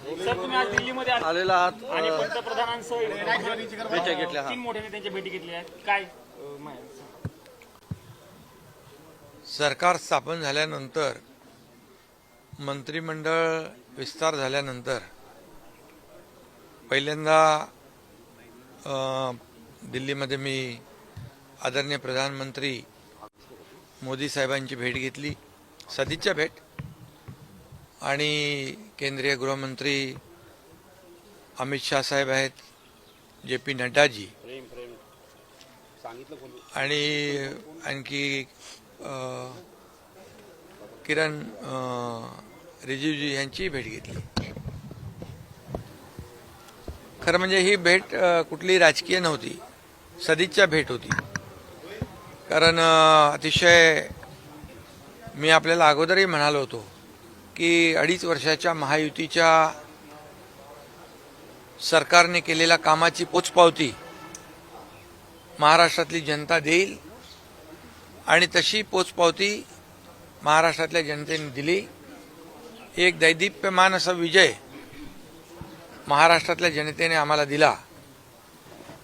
Sir तुम्ही आज दिल्लीमध्ये आलेला आहात आणि पंतप्रधानांसह भेटी घेतल्या. 3 मोठ्या नेत्यांच्या भेटी घेतल्या आहेत. काय सरकार स्थापन झाल्यानंतर मंत्रिमंडळ विस्तार झाल्यानंतर पहिल्यांदा दिल्लीमध्ये मी आदरणीय प्रधानमंत्री मोदी साहेबांची भेट घेतली, सदिच्छा भेट, आणि केंद्रीय गृहमंत्री अमित शाह साहेब आहेत, JP नड्डाजी आणि आणखी किरण रिजिजू यांची भेट घेतली. खरं म्हणजे ही भेट कुठली राजकीय नव्हती, सदिच्छा भेट होती. कारण अतिशय मी आपल्याला अगोदरही म्हणालो होतो की 2.5 वर्षाच्या महायुतीच्या सरकारने केलेल्या कामाची पोचपावती महाराष्ट्रातली जनता देईल आणि तशी पोचपावती महाराष्ट्रातल्या जनतेने दिली. एक दैदिप्यमान असा विजय महाराष्ट्रातल्या जनतेने आम्हाला दिला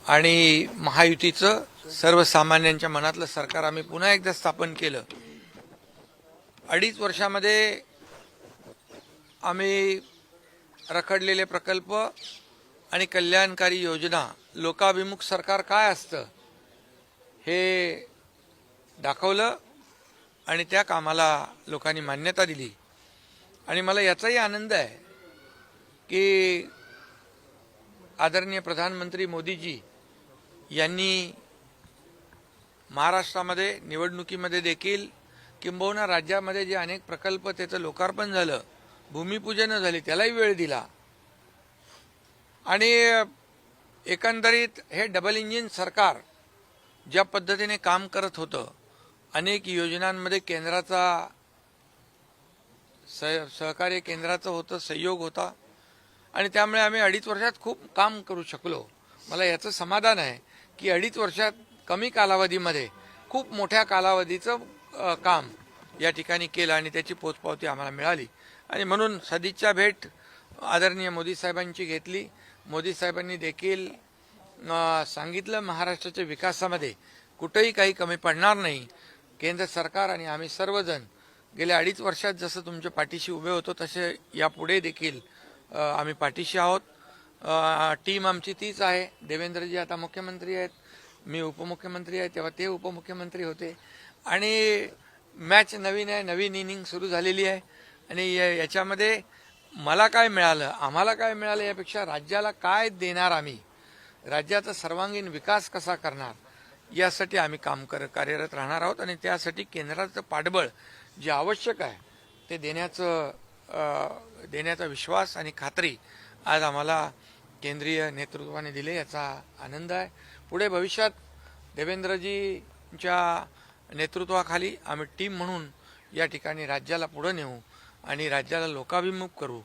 आणि महायुतीचं सर्वसामान्यांच्या मनातलं सरकार आम्ही पुन्हा एकदा स्थापन केलं. 2.5 वर्षामध्ये आम्ही रखडलेले प्रकल्प आणि कल्याणकारी योजना, लोकाभिमुख सरकार काय असतं हे दाखवलं आणि त्या कामाला लोकांनी मान्यता दिली. आणि मला याचाही आनंद आहे की आदरणीय प्रधानमंत्री मोदीजी यांनी महाराष्ट्रामध्ये निवडणुकीमध्ये देखील किंबहुना राज्यामध्ये जे अनेक प्रकल्प त्याचं लोकार्पण झालं, भूमिपूजन झाली, त्यालाही वेळ दिला. आणि एकंदरीत हे डबल इंजिन सरकार ज्या पद्धतीने काम करत होतं, अनेक योजनांमध्ये केंद्राचा सहकार्य केंद्राचं होतं, सहयोग होता आणि त्यामुळे आम्ही 2.5 वर्षात खूप काम करू शकलो. मला याचं समाधान आहे की 2.5 वर्षात कमी कालावधीमध्ये खूप मोठ्या कालावधीचं काम या ठिकाणी केलं आणि त्याची पोचपावती आम्हाला मिळाली. आणि म्हणून सदिच्छा भेट आदरणीय मोदी साहेबांची घेतली. मोदी साहेबांनी देखील सांगितलं महाराष्ट्राच्या विकासामध्ये कुठेही काही कमी पडणार नाही. केंद्र सरकार आणि आम्ही सर्वजण गेल्या 2.5 वर्षात जसं तुमच्या पाठीशी उभे होतो तसे यापुढे देखील आम्ही पाठीशी आहोत. टीम आमची तीच आहे. देवेंद्रजी आता मुख्यमंत्री आहेत, मी उपमुख्यमंत्री आहे, तेव्हा ते उपमुख्यमंत्री होते आणि मॅच नवीन आहे, नवीन इनिंग सुरू झालेली आहे. आणि याच्यामध्ये मला काय मिळालं, आम्हाला काय मिळालं यापेक्षा राज्याला काय देणार, आम्ही राज्याचा सर्वांगीण विकास कसा करणार यासाठी आम्ही कार्यरत राहणार आहोत. आणि त्यासाठी केंद्राचं पाठबळ जे आवश्यक आहे ते देण्याचा विश्वास आणि खात्री आज आम्हाला केंद्रीय नेतृत्वाने दिले, याचा आनंद आहे. पुढे भविष्यात देवेंद्रजींच्या नेतृत्वाखाली आम्ही टीम म्हणून या ठिकाणी राज्याला पुढे नेऊ आणि राज्याला लोकाभिमुख करू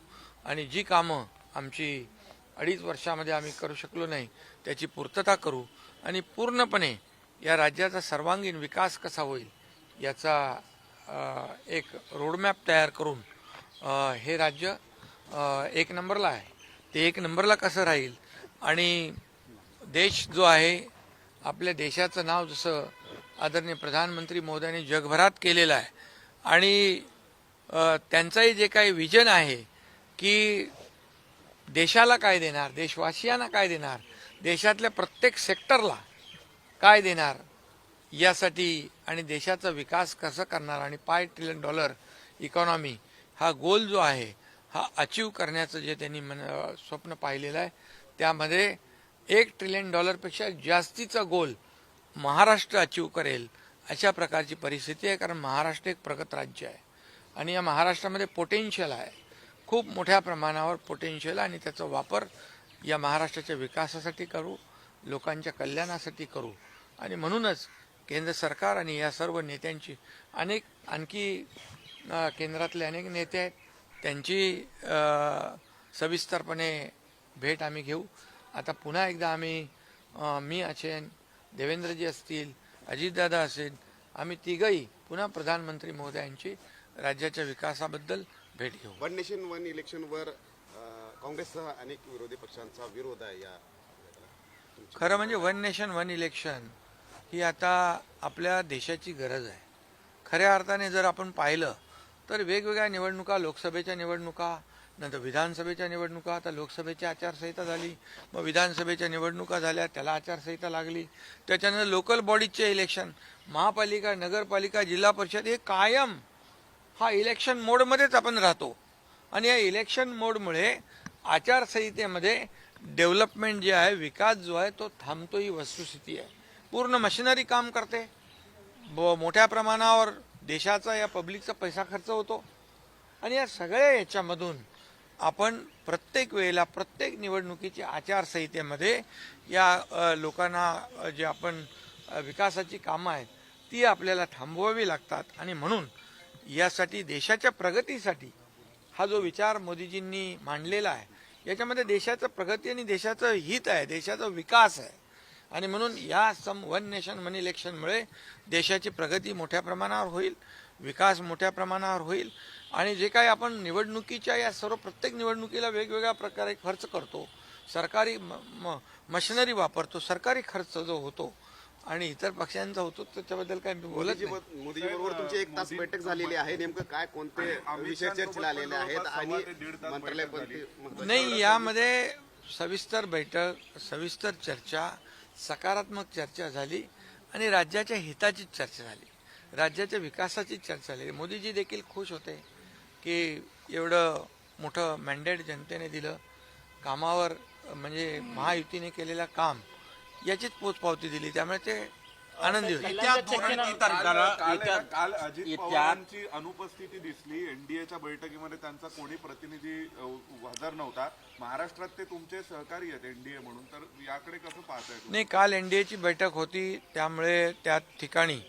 आणि जी कामं आमची 2.5 वर्षामध्ये आम्ही करू शकलो नाही त्याची पूर्तता करू आणि पूर्णपणे या राज्याचा सर्वांगीण विकास कसा होईल याचा एक रोडमॅप तयार करून हे राज्य 1 नंबरला आहे, ते 1 नंबरला कसं राहील आणि देश जो आहे, आपल्या देशाचं नाव जसं आदरणीय प्रधानमंत्री मोदयांनी जगभरात केलेलं आहे आणि त्यांचंही जे काही विजन आहे की देशाला काय देणार, देशवासियांना काय देणार, देशातल्या प्रत्येक सेक्टरला काय देणार यासाठी आणि देशाचा विकास कसं करणार आणि $5 ट्रिलियन इकॉनॉमी हा गोल जो आहे हा अचीव करण्याचं जे त्यांनी स्वप्न पाहिलेलं आहे, त्यामध्ये $1 ट्रिलियन पेक्षा जास्तीचा गोल महाराष्ट्र अचीव करेल अशा प्रकारची परिस्थिती आहे. कारण महाराष्ट्र एक प्रगत राज्य आहे आणि या महाराष्ट्रामध्ये पोटेन्शियल आहे, खूप मोठ्या प्रमाणावर पोटेन्शियल, आणि त्याचा वापर या महाराष्ट्राच्या विकासासाठी करू, लोकांच्या कल्याणासाठी करू. आणि म्हणूनच केंद्र सरकार आणि या सर्व नेत्यांची आणखी केंद्रातले अनेक नेते आहेत, त्यांची सविस्तरपणे भेट आम्ही घेऊ. आता पुन्हा एकदा आम्ही मी असेन, देवेंद्रजी असतील, अजितदादा असेल, आम्ही तिघही पुन्हा प्रधानमंत्री महोदयांची राज्याच्या विकासाबद्दल भेट घेऊ. वन नेशन वन इलेक्शनवर काँग्रेससह अनेक विरोधी पक्षांचा विरोध आहे या खरं म्हणजे वन नेशन वन इलेक्शन ही आता आपल्या देशाची गरज आहे. खऱ्या अर्थाने जर आपण पाहिलं तर वेगवेगळ्या निवडणुका, लोकसभेच्या निवडणुका, नंतर विधानसभेच्या निवडणुका, आता लोकसभेची आचारसंहिता झाली, मग विधानसभेच्या निवडणुका झाल्या, त्याला आचारसंहिता लागली, त्याच्यानंतर लोकल बॉडीजचे इलेक्शन, महापालिका, नगरपालिका, जिल्हा परिषद, हे कायम हा इलेक्शन मोडमध्येच आपण राहतो. आणि या इलेक्शन मोडमुळे आचारसंहितेमध्ये डेव्हलपमेंट जे आहे, विकास जो आहे तो थांबतो, ही वस्तुस्थिती आहे. पूर्ण मशिनरी काम करते, मोठ्या प्रमाणावर देशाचा या पब्लिकचा पैसा खर्च होतो. आणि या सगळ्या याच्यामधून आपण प्रत्येक वेळेला प्रत्येक निवडणुकीच्या आचारसंहितेमध्ये या लोकांना जे आपण विकासाची कामं आहेत ती आपल्याला थांबवावी लागतात. आणि म्हणून यासाठी देशाच्या प्रगतीसाठी हा जो विचार मोदीजींनी मांडलेला आहे, याच्यामध्ये देशाचं प्रगती आणि देशाचं हित आहे, देशाचा विकास आहे. आणि म्हणून या वन नेशन वन इलेक्शनमुळे देशाची प्रगती मोठ्या प्रमाणावर होईल, विकास मोठ्या प्रमाणावर होईल. आणि जे काही आपण निवडणुकीच्या या सर्व प्रत्येक निवडणुकीला वेगवेगळ्या प्रकारे खर्च करतो, सरकारी मशिनरी वापरतो, सरकारी खर्च जो होतो आणि इतर पक्षांचा होतो, त्याच्याबद्दल काय मी बोलत नाही. मोदीजीबरोबर तुमची 1 तास बैठक झालेली आहे. नेमकं काय कोणते विषय चर्चेला आलेले आहेत आणि मंत्रालय नाही, यामध्ये सविस्तर बैठक, सविस्तर चर्चा, सकारात्मक चर्चा झाली आणि राज्याच्या हिताची चर्चा झाली, राज्याच्या विकासाची चर्चा झाली. मोदीजी देखील खुश होते की एवढं मोठं मॅन्डेट जनतेने दिलं, कामावर म्हणजे महायुतीने केलेलं काम याचीच पोचपावती दिली, त्यामुळे ते आनंदी होते. काल अजित पवारांची अनुपस्थिती दिसली. एनडीएच्या बैठकीमध्ये त्यांचा कोणी प्रतिनिधी हजर नव्हता. महाराष्ट्रात ते तुमचे सहकारी आहेत एनडीए म्हणून, तर याकडे कसं पाहताय तुम्ही? नाही, काल एनडीएची बैठक होती, त्यामुळे त्या ठिकाणी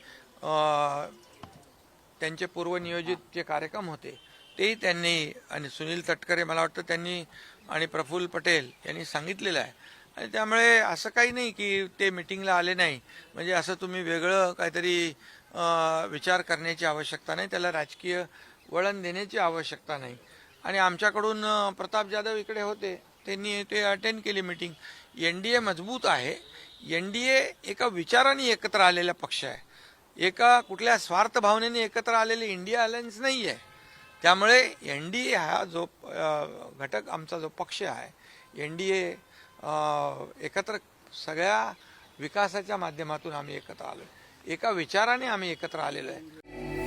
त्यांचे पूर्वनियोजित जे कार्यक्रम होते तेही त्यांनी, आणि सुनील तटकरे मला वाटतं त्यांनी, आणि प्रफुल्ल पटेल यांनी सांगितलेलं आहे. आणि त्यामुळे असं काही नाही की ते मिटिंगला आले नाही म्हणजे असं तुम्ही वेगळं काहीतरी विचार करण्याची आवश्यकता नाही, त्याला राजकीय वळण देण्याची आवश्यकता नाही. आणि आमच्याकडून प्रताप जाधव इकडे होते, त्यांनी ते अटेंड केली मिटिंग. एनडीए मजबूत आहे. एनडीए एका विचाराने एकत्र आलेला पक्ष आहे, एका कुठल्या स्वार्थ भावनेने एकत्र आलेले इंडिया अलायन्स नाही आहे. त्यामुळे एनडीए हा जो घटक, आमचा जो पक्ष आहे, एनडीए एकत्र सगळ्या विकासाच्या माध्यमातून आम्ही एकत्र आलो, एका विचाराने आम्ही एकत्र आलेलो आहे.